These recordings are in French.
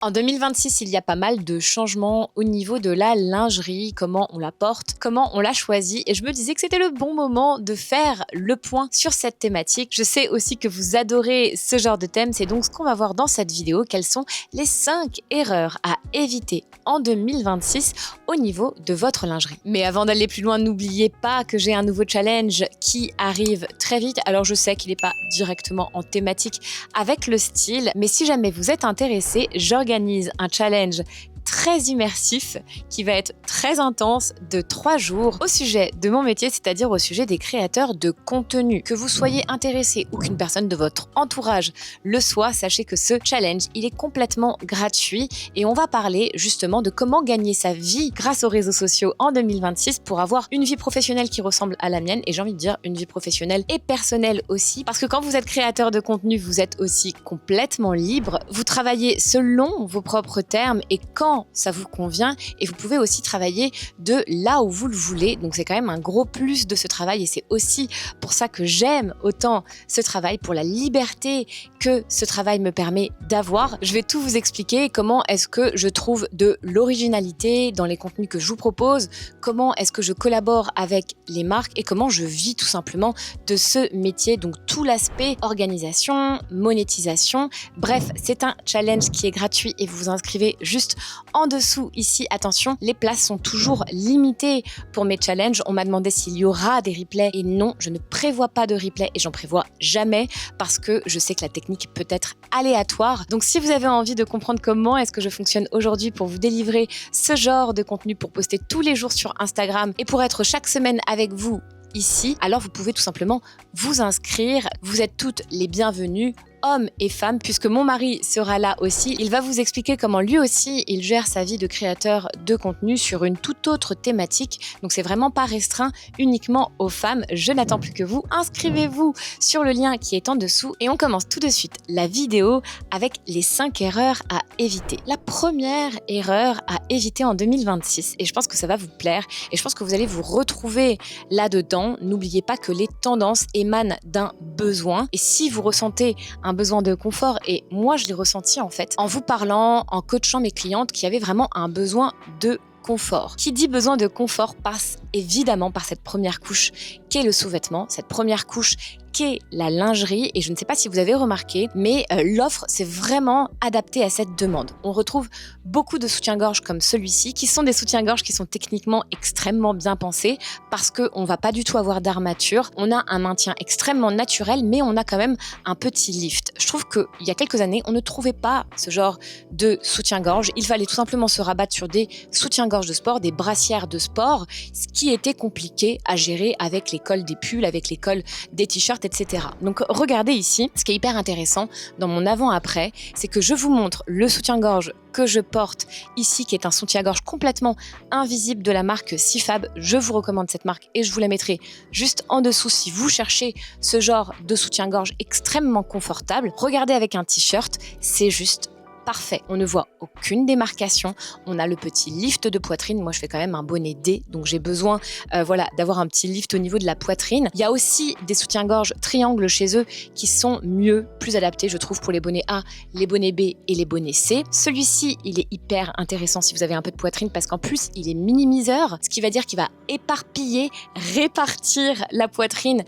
En 2026, il y a pas mal de changements au niveau de la lingerie, comment on la porte, comment on la choisit. Et je me disais que c'était le bon moment de faire le point sur cette thématique. Je sais aussi que vous adorez ce genre de thème. C'est donc ce qu'on va voir dans cette vidéo. Quelles sont les 5 erreurs à éviter en 2026 au niveau de votre lingerie. Mais avant d'aller plus loin, n'oubliez pas que j'ai un nouveau challenge qui arrive très vite. Alors je sais qu'il n'est pas directement en thématique avec le style, mais si jamais vous êtes intéressé, j'organise un challenge très immersif qui va être très intense de 3 jours au sujet de mon métier, c'est-à-dire au sujet des créateurs de contenu. Que vous soyez intéressé ou qu'une personne de votre entourage le soit, sachez que ce challenge, il est complètement gratuit et on va parler justement de comment gagner sa vie grâce aux réseaux sociaux en 2026 pour avoir une vie professionnelle qui ressemble à la mienne et j'ai envie de dire une vie professionnelle et personnelle aussi parce que quand vous êtes créateur de contenu, vous êtes aussi complètement libre, vous travaillez selon vos propres termes et quand ça vous convient et vous pouvez aussi travailler de là où vous le voulez. Donc c'est quand même un gros plus de ce travail et c'est aussi pour ça que j'aime autant ce travail, pour la liberté que ce travail me permet d'avoir. Je vais tout vous expliquer, comment est-ce que je trouve de l'originalité dans les contenus que je vous propose, comment est-ce que je collabore avec les marques et comment je vis tout simplement de ce métier. Donc tout l'aspect organisation, monétisation, bref, c'est un challenge qui est gratuit et vous vous inscrivez juste en dessous ici. Attention, les places sont toujours limitées pour mes challenges. On m'a demandé s'il y aura des replays et non, je ne prévois pas de replay et j'en prévois jamais parce que je sais que la technique peut être aléatoire. Donc si vous avez envie de comprendre comment est-ce que je fonctionne aujourd'hui pour vous délivrer ce genre de contenu, pour poster tous les jours sur Instagram et pour être chaque semaine avec vous ici, alors vous pouvez tout simplement vous inscrire. Vous êtes toutes les bienvenues, hommes et femmes, puisque mon mari sera là aussi. Il va vous expliquer comment lui aussi, il gère sa vie de créateur de contenu sur une toute autre thématique. Donc c'est vraiment pas restreint uniquement aux femmes. Je n'attends plus que vous. Inscrivez-vous sur le lien qui est en dessous et on commence tout de suite la vidéo avec les 5 erreurs à éviter. La première erreur à éviter en 2026, et je pense que ça va vous plaire et je pense que vous allez vous retrouver là-dedans. N'oubliez pas que les tendances émanent d'un besoin et si vous ressentez un besoin de confort, et moi je l'ai ressenti en fait en vous parlant, en coachant mes clientes qui avaient vraiment un besoin de confort. Qui dit besoin de confort passe évidemment par cette première couche qu'est le sous-vêtement, cette première couche qu'est la lingerie et je ne sais pas si vous avez remarqué, mais l'offre s'est vraiment adaptée à cette demande. On retrouve beaucoup de soutiens-gorge comme celui-ci qui sont des soutiens-gorge qui sont techniquement extrêmement bien pensés parce qu'on ne va pas du tout avoir d'armature, on a un maintien extrêmement naturel mais on a quand même un petit lift. Je trouve qu'il y a quelques années, on ne trouvait pas ce genre de soutien-gorge, il fallait tout simplement se rabattre sur des soutiens-gorge de sport, des brassières de sport, ce qui était compliqué à gérer avec les cols des pulls, avec les cols des t-shirts, etc. Donc regardez ici, ce qui est hyper intéressant dans mon avant-après, c'est que je vous montre le soutien-gorge que je porte ici, qui est un soutien-gorge complètement invisible de la marque Sifab. Je vous recommande cette marque et je vous la mettrai juste en dessous si vous cherchez ce genre de soutien-gorge extrêmement confortable. Regardez avec un t-shirt, c'est juste parfait. On ne voit aucune démarcation. On a le petit lift de poitrine. Moi, je fais quand même un bonnet D, donc j'ai besoin d'avoir un petit lift au niveau de la poitrine. Il y a aussi des soutiens-gorge triangles chez eux qui sont mieux, plus adaptés, je trouve, pour les bonnets A, les bonnets B et les bonnets C. Celui-ci, il est hyper intéressant si vous avez un peu de poitrine parce qu'en plus, il est minimiseur, ce qui va dire qu'il va éparpiller, répartir la poitrine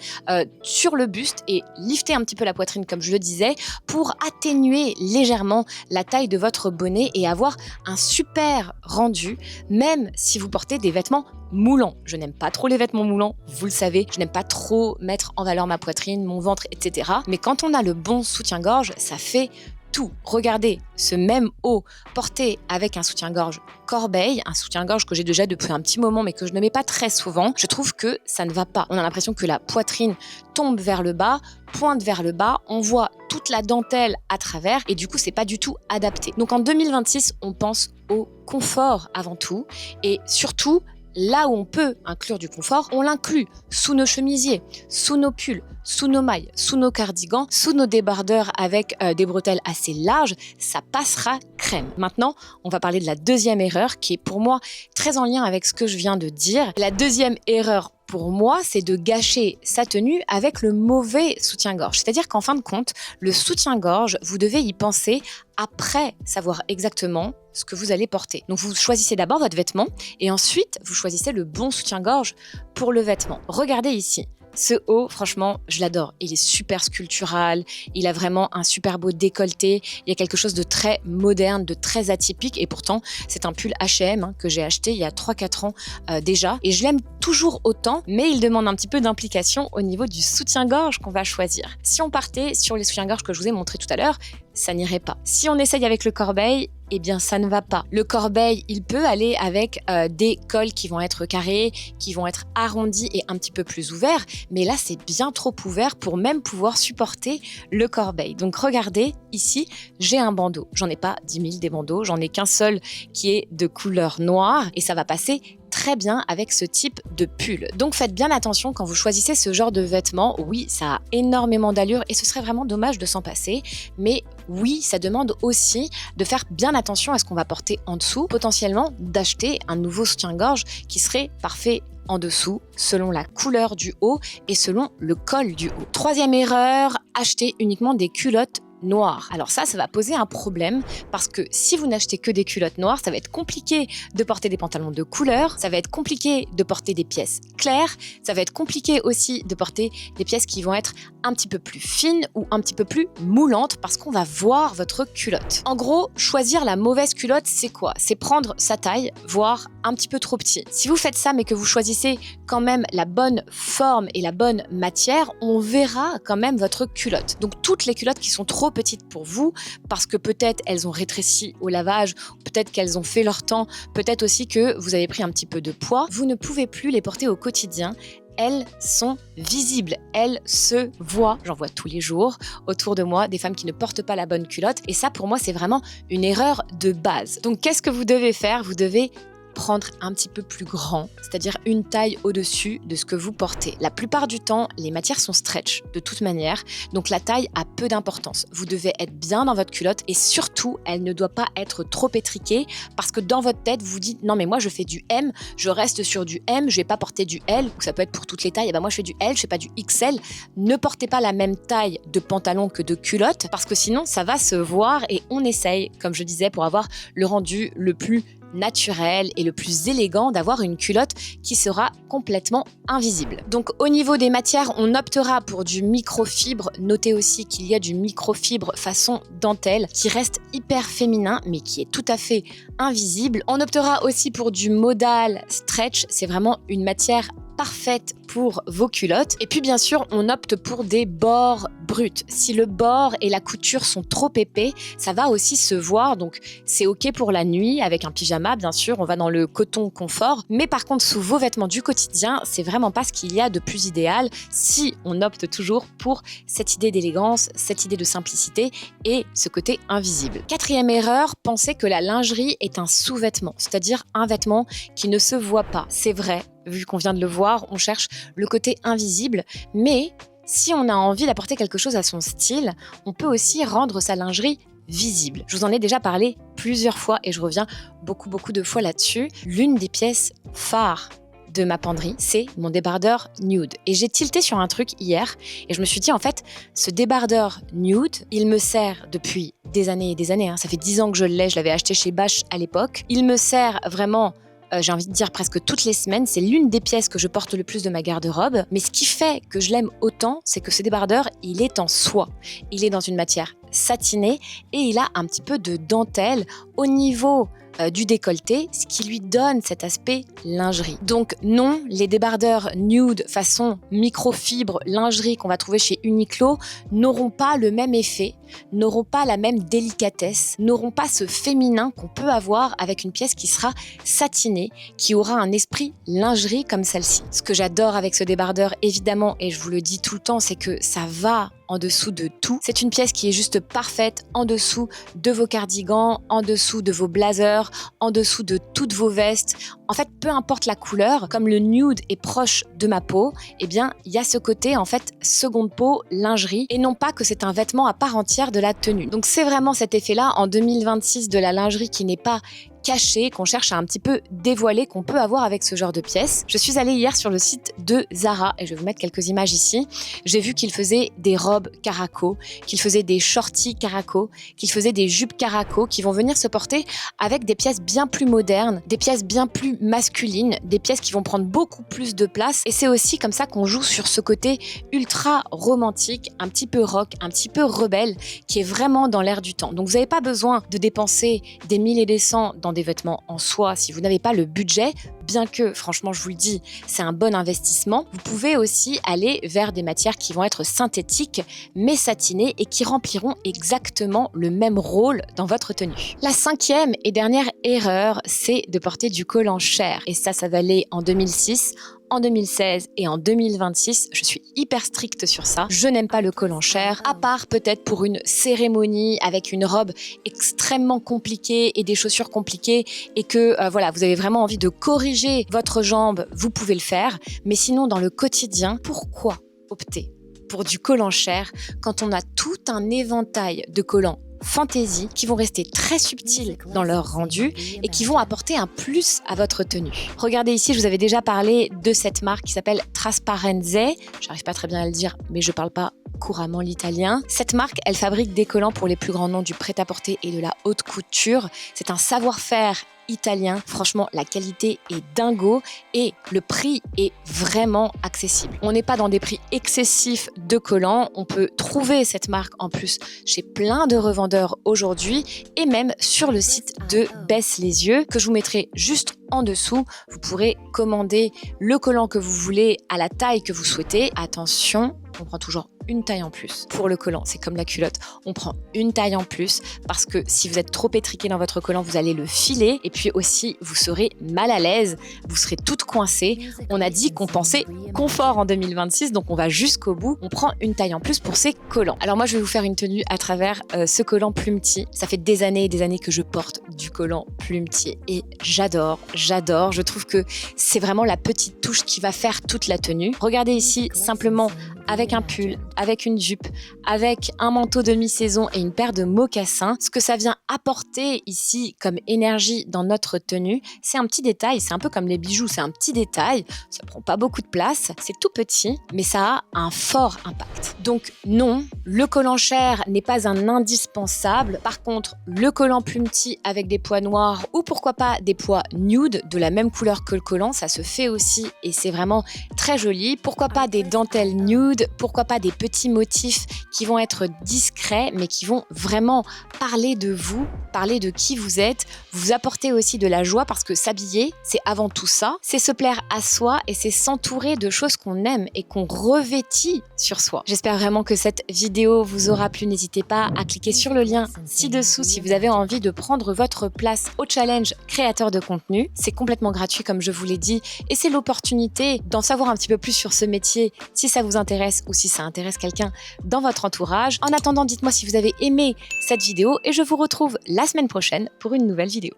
sur le buste et lifter un petit peu la poitrine, comme je le disais, pour atténuer légèrement la taille de votre bonnet et avoir un super rendu, même si vous portez des vêtements moulants. Je n'aime pas trop les vêtements moulants, vous le savez, je n'aime pas trop mettre en valeur ma poitrine, mon ventre, etc. Mais quand on a le bon soutien-gorge, ça fait tout. Regardez ce même haut porté avec un soutien-gorge corbeille, un soutien-gorge que j'ai déjà depuis un petit moment mais que je ne mets pas très souvent, je trouve que ça ne va pas. On a l'impression que la poitrine tombe vers le bas, pointe vers le bas, on voit toute la dentelle à travers et du coup c'est pas du tout adapté. Donc en 2026, on pense au confort avant tout et surtout là où on peut inclure du confort, on l'inclut sous nos chemisiers, sous nos pulls, sous nos mailles, sous nos cardigans, sous nos débardeurs avec des bretelles assez larges, ça passera crème. Maintenant, on va parler de la deuxième erreur qui est pour moi très en lien avec ce que je viens de dire. La deuxième erreur pour moi, c'est de gâcher sa tenue avec le mauvais soutien-gorge. C'est-à-dire qu'en fin de compte, le soutien-gorge, vous devez y penser après savoir exactement ce que vous allez porter. Donc vous choisissez d'abord votre vêtement et ensuite vous choisissez le bon soutien-gorge pour le vêtement. Regardez ici. Ce haut, franchement, je l'adore. Il est super sculptural, il a vraiment un super beau décolleté, il y a quelque chose de très moderne, de très atypique et pourtant, c'est un pull H&M que j'ai acheté il y a 3-4 ans déjà et je l'aime toujours autant, mais il demande un petit peu d'implication au niveau du soutien-gorge qu'on va choisir. Si on partait sur les soutiens-gorge que je vous ai montrés tout à l'heure, ça n'irait pas. Si on essaye avec le corbeil, eh bien ça ne va pas. Le corbeil, il peut aller avec des cols qui vont être carrés, qui vont être arrondis et un petit peu plus ouverts, mais là c'est bien trop ouvert pour même pouvoir supporter le corbeil. Donc regardez, ici, j'ai un bandeau. J'en ai pas 10 000 des bandeaux, j'en ai qu'un seul qui est de couleur noire et ça va passer très bien avec ce type de pull. Donc faites bien attention quand vous choisissez ce genre de vêtements. Oui, ça a énormément d'allure et ce serait vraiment dommage de s'en passer, mais oui, ça demande aussi de faire bien attention à ce qu'on va porter en dessous, potentiellement d'acheter un nouveau soutien-gorge qui serait parfait en dessous, selon la couleur du haut et selon le col du haut. Troisième erreur, acheter uniquement des culottes noires. Alors ça va poser un problème parce que si vous n'achetez que des culottes noires, ça va être compliqué de porter des pantalons de couleur, ça va être compliqué de porter des pièces claires, ça va être compliqué aussi de porter des pièces qui vont être un petit peu plus fines ou un petit peu plus moulantes parce qu'on va voir votre culotte. En gros, choisir la mauvaise culotte, c'est quoi? C'est prendre sa taille, voire un petit peu trop petit. Si vous faites ça mais que vous choisissez quand même la bonne forme et la bonne matière, on verra quand même votre culotte. Donc toutes les culottes qui sont trop petites pour vous, parce que peut-être elles ont rétréci au lavage, peut-être qu'elles ont fait leur temps, peut-être aussi que vous avez pris un petit peu de poids, vous ne pouvez plus les porter au quotidien. Elles sont visibles, elles se voient. J'en vois tous les jours autour de moi des femmes qui ne portent pas la bonne culotte et ça pour moi c'est vraiment une erreur de base. Donc qu'est-ce que vous devez faire? Vous devez prendre un petit peu plus grand, c'est-à-dire une taille au-dessus de ce que vous portez. La plupart du temps, les matières sont stretch de toute manière, donc la taille a peu d'importance. Vous devez être bien dans votre culotte et surtout, elle ne doit pas être trop étriquée parce que dans votre tête, vous vous dites non mais moi je fais du M, je reste sur du M, je vais pas porter du L, ou ça peut être pour toutes les tailles, et ben moi je fais du L, je fais pas du XL. Ne portez pas la même taille de pantalon que de culotte parce que sinon ça va se voir et on essaye, comme je disais, pour avoir le rendu le plus naturel et le plus élégant d'avoir une culotte qui sera complètement invisible. Donc au niveau des matières, on optera pour du microfibre. Notez aussi qu'il y a du microfibre façon dentelle qui reste hyper féminin mais qui est tout à fait invisible. On optera aussi pour du modal stretch, c'est vraiment une matière parfaite pour vos culottes. Et puis bien sûr, on opte pour des bords bruts. Si le bord et la couture sont trop épais, ça va aussi se voir. Donc c'est ok pour la nuit avec un pyjama, bien sûr, on va dans le coton confort. Mais par contre, sous vos vêtements du quotidien, c'est vraiment pas ce qu'il y a de plus idéal si on opte toujours pour cette idée d'élégance, cette idée de simplicité et ce côté invisible. Quatrième erreur, pensez que la lingerie est un sous-vêtement, c'est-à-dire un vêtement qui ne se voit pas. C'est vrai. Vu qu'on vient de le voir, on cherche le côté invisible, mais si on a envie d'apporter quelque chose à son style, on peut aussi rendre sa lingerie visible. Je vous en ai déjà parlé plusieurs fois et je reviens beaucoup de fois là-dessus. L'une des pièces phares de ma penderie, c'est mon débardeur nude. Et j'ai tilté sur un truc hier et je me suis dit en fait, ce débardeur nude, il me sert depuis des années et des années. Ça fait 10 ans que je l'ai, je l'avais acheté chez Bache à l'époque. Il me sert vraiment j'ai envie de dire presque toutes les semaines, c'est l'une des pièces que je porte le plus de ma garde-robe. Mais ce qui fait que je l'aime autant, c'est que ce débardeur, il est en soie. Il est dans une matière satinée et il a un petit peu de dentelle au niveau du décolleté, ce qui lui donne cet aspect lingerie. Donc non, les débardeurs nude façon microfibre lingerie qu'on va trouver chez Uniqlo n'auront pas le même effet, n'auront pas la même délicatesse, n'auront pas ce féminin qu'on peut avoir avec une pièce qui sera satinée, qui aura un esprit lingerie comme celle-ci. Ce que j'adore avec ce débardeur, évidemment, et je vous le dis tout le temps, c'est que ça va en dessous de tout. C'est une pièce qui est juste parfaite en dessous de vos cardigans, en dessous de vos blazers, en dessous de toutes vos vestes. En fait, peu importe la couleur, comme le nude est proche de ma peau, eh bien, il y a ce côté, en fait, seconde peau, lingerie, et non pas que c'est un vêtement à part entière de la tenue. Donc, c'est vraiment cet effet-là, en 2026, de la lingerie qui n'est pas cachées qu'on cherche à un petit peu dévoiler qu'on peut avoir avec ce genre de pièces. Je suis allée hier sur le site de Zara et je vais vous mettre quelques images ici. J'ai vu qu'ils faisaient des robes caraco, qu'ils faisaient des shorties caraco, qu'ils faisaient des jupes caraco qui vont venir se porter avec des pièces bien plus modernes, des pièces bien plus masculines, des pièces qui vont prendre beaucoup plus de place. Et c'est aussi comme ça qu'on joue sur ce côté ultra romantique, un petit peu rock, un petit peu rebelle, qui est vraiment dans l'air du temps. Donc vous n'avez pas besoin de dépenser des 1000 et des cents dans des vêtements en soie si vous n'avez pas le budget, bien que franchement je vous le dis, c'est un bon investissement. Vous pouvez aussi aller vers des matières qui vont être synthétiques mais satinées et qui rempliront exactement le même rôle dans votre tenue. La cinquième et dernière erreur, c'est de porter du collant cher. Et ça va aller en 2006, en 2016 et en 2026, je suis hyper stricte sur ça. Je n'aime pas le collant cher, à part peut-être pour une cérémonie avec une robe extrêmement compliquée et des chaussures compliquées et que voilà, vous avez vraiment envie de corriger votre jambe, vous pouvez le faire. Mais sinon, dans le quotidien, pourquoi opter pour du collant cher quand on a tout un éventail de collants fantaisie qui vont rester très subtils dans leur rendu et qui vont apporter un plus à votre tenue. Regardez ici, je vous avais déjà parlé de cette marque qui s'appelle Trasparenze. J'arrive pas très bien à le dire, mais je parle pas couramment l'italien. Cette marque, elle fabrique des collants pour les plus grands noms du prêt-à-porter et de la haute couture. C'est un savoir-faire italien. Franchement, la qualité est dingo et le prix est vraiment accessible. On n'est pas dans des prix excessifs de collants. On peut trouver cette marque en plus chez plein de revendeurs aujourd'hui et même sur le site de Baisse les yeux que je vous mettrai juste en dessous. Vous pourrez commander le collant que vous voulez à la taille que vous souhaitez. Attention, on prend toujours une taille en plus pour le collant. C'est comme la culotte, on prend une taille en plus parce que si vous êtes trop étriqué dans votre collant, vous allez le filer et puis aussi vous serez mal à l'aise, vous serez toute coincée. On a dit qu'on pensait confort en 2026, donc on va jusqu'au bout. On prend une taille en plus pour ces collants. Alors moi, je vais vous faire une tenue à travers ce collant plumetier. Ça fait des années et des années que je porte du collant plumetier et j'adore. Je trouve que c'est vraiment la petite touche qui va faire toute la tenue. Regardez ici, simplement avec un pull, avec une jupe, avec un manteau de mi-saison et une paire de mocassins. Ce que ça vient apporter ici comme énergie dans notre tenue, c'est un petit détail, c'est un peu comme les bijoux, c'est un petit détail, ça prend pas beaucoup de place, c'est tout petit, mais ça a un fort impact. Donc non, le collant cher n'est pas un indispensable. Par contre, le collant plumety avec des pois noirs ou pourquoi pas des pois nude de la même couleur que le collant, ça se fait aussi et c'est vraiment très joli. Pourquoi pas des dentelles nude, pourquoi pas des petits motifs qui vont être discrets mais qui vont vraiment parler de vous, parler de qui vous êtes, vous apporter aussi de la joie parce que s'habiller, c'est avant tout ça, c'est se plaire à soi et c'est s'entourer de choses qu'on aime et qu'on revêtit sur soi. J'espère vraiment que cette vidéo vous aura plu. N'hésitez pas à cliquer sur le lien ci-dessous si vous avez envie de prendre votre place au challenge créateur de contenu. C'est complètement gratuit comme je vous l'ai dit et c'est l'opportunité d'en savoir un petit peu plus sur ce métier si ça vous intéresse ou si ça intéresse quelqu'un dans votre entourage. En attendant, dites-moi si vous avez aimé cette vidéo et je vous retrouve la semaine prochaine pour une nouvelle vidéo.